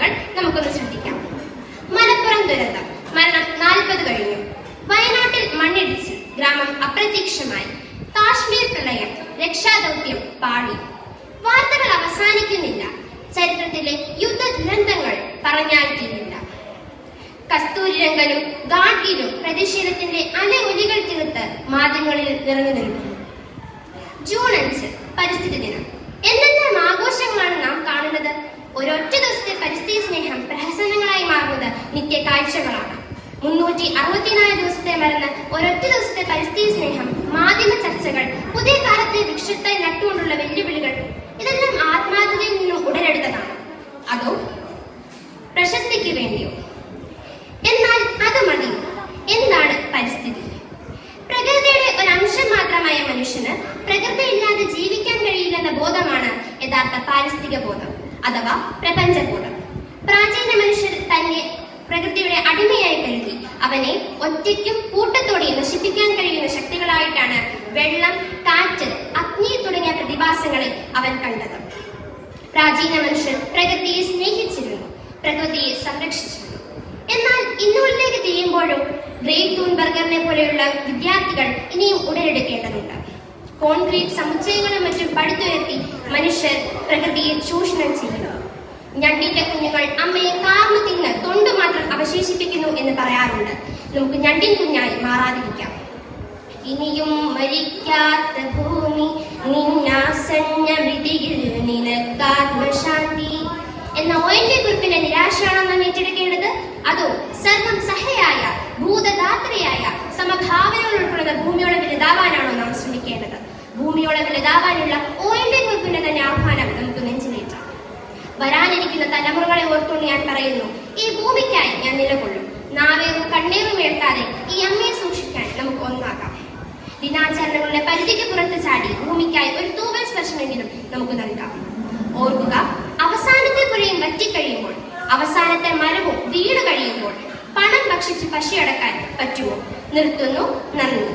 വാർത്തകൾ നമുക്കൊന്ന് ശ്രദ്ധിക്കാം. മലപ്പുറം ദുരന്തം, മരണം 40 കഴിഞ്ഞു. വയനാട്ടിൽ മണ്ണിടിച്ച് ഗ്രാമം അപ്രത്യക്ഷമായി. കാശ്മീർ പ്രളയം, രക്ഷാദൗത്യം പാളി. വാർത്തകൾ അവസാനിക്കുന്നില്ല. ചരിത്രത്തിലെ യുദ്ധ ദുരന്തങ്ങൾ പറഞ്ഞാൽ തീരില്ല. കസ്തൂരിരംഗനും ഗാഡ്ഗിലും പ്രതിഷേധത്തിന്റെ അലയൊലികൾ തീർത്ത് മാധ്യമങ്ങളിൽ നിറഞ്ഞു നിൽക്കുന്നു. ജൂൺ 5 പരിസ്ഥിതി ദിനം. എന്തെല്ലാം ആഘോഷങ്ങളാണ് നാം കാണുന്നത്. ഒരൊറ്റ ദിവസത്തെ പരിസ്ഥിതി സ്നേഹം പ്രഹസനങ്ങളായി മാറുന്നത് നിത്യ കാഴ്ചകളാണ്. 364 ദിവസത്തെ മറന്ന് ഒരൊറ്റ ദിവസത്തെ പരിസ്ഥിതി സ്നേഹം, മാധ്യമ ചർച്ചകൾ, പുതിയ കാലത്തെ വൃക്ഷത്തെ നട്ടുകൊണ്ടുള്ള വെല്ലുവിളികൾ, ഇതെല്ലാം ആത്മാർത്ഥതയിൽ നിന്നും ഉടലെടുത്തതാണ്. അതോ പ്രശസ്തിക്ക് വേണ്ടിയോ? എന്നാൽ അത് മതി. എന്താണ് പരിസ്ഥിതി? പ്രകൃതിയുടെ ഒരു അംശം മാത്രമായ മനുഷ്യന് പ്രകൃതിയില്ലാതെ ജീവിക്കാൻ കഴിയില്ലെന്ന ബോധമാണ് യഥാർത്ഥ പാരിസ്ഥിതിക ബോധം അഥവാ പ്രപഞ്ചബോധം. പ്രാചീന മനുഷ്യർ തന്നെ പ്രകൃതിയുടെ അടിമയായി കരുതി അവനെ ഒറ്റയ്ക്കും കൂട്ടത്തോടെയും നശിപ്പിക്കാൻ കഴിയുന്ന ശക്തികളായിട്ടാണ് വെള്ളം, കാറ്റ്, അഗ്നി തുടങ്ങിയ പ്രതിഭാസങ്ങളെ അവൻ കണ്ടത്. പ്രാചീന മനുഷ്യർ പ്രകൃതിയെ സ്നേഹിച്ചിരുന്നു, പ്രകൃതിയെ സംരക്ഷിച്ചിരുന്നു. എന്നാൽ ഇന്നൂരിലേക്ക് തിരിയുമ്പോഴും ഗ്രേറ്റ് തൂൺബർഗറിനെ പോലെയുള്ള വിദ്യാർത്ഥികൾ ഇനിയും ഉടലെടുക്കേണ്ടതുണ്ട്. കോൺക്രീറ്റ് സമുച്ചയങ്ങളും മറ്റും പടുത്തുയർത്തി മനുഷ്യർ പ്രകൃതിയെ ചൂഷണം ചെയ്യുന്നു. ഞണ്ടിന്റെ കുഞ്ഞുങ്ങൾ അമ്മയെ കാർന്നു തിന്ന് തൊണ്ടു മാത്രം അവശേഷിപ്പിക്കുന്നു എന്ന് പറയാറുണ്ട്. നമുക്ക് ഞണ്ടിൻ കുഞ്ഞായി മാറാതിരിക്കാം. ഇനിയും മരിക്കാത്ത ഭൂമി നിന്നാസന്ന വിധിയിൽ നിനക്കാത്മശാന്തി എന്ന ONV കുറിപ്പിന്റെ നിരാശയാണോ നാം ഏറ്റെടുക്കേണ്ടത്? അതോ സർവം സഹയായ ഭൂതദാത്രിയായ സമഭാവനകൾ ഉൾക്കൊള്ളുന്ന ഭൂമിയോളം വലുതാവാനാണോ നാം ശ്രമിക്കേണ്ടത്? ഭൂമിയോളം വലുതാവാനുള്ള ONV കുറിപ്പിന്റെ തന്നെ ആഹ്വാനം നമുക്ക് നെഞ്ചിലേറ്റാം. വരാനിരിക്കുന്ന തലമുറകളെ ഓർത്തുകൊണ്ട് ഞാൻ പറയുന്നു, ഈ ഭൂമിക്കായി ഞാൻ നിലകൊള്ളും. നാവേറും കണ്ണീറും ഏൽക്കാതെ ഈ അമ്മയെ സൂക്ഷിക്കാൻ നമുക്ക് ഒന്നാകാം. ദിനാചരണങ്ങളുടെ പരിധിക്ക് പുറത്ത് ചാടി ഭൂമിക്കായി ഒരു തൂവൽ സ്പർശമെങ്കിലും നമുക്ക് നൽകാം. ഓർക്കുക, അവസാനത്തെ പുഴയും വറ്റിക്കഴിയുമ്പോൾ, അവസാനത്തെ മരവും വീട് കഴിയുമ്പോൾ പണം ഭക്ഷിച്ച് പശിയടക്കാൻ പറ്റുമോ? നിർത്തുന്നു. നന്ദി.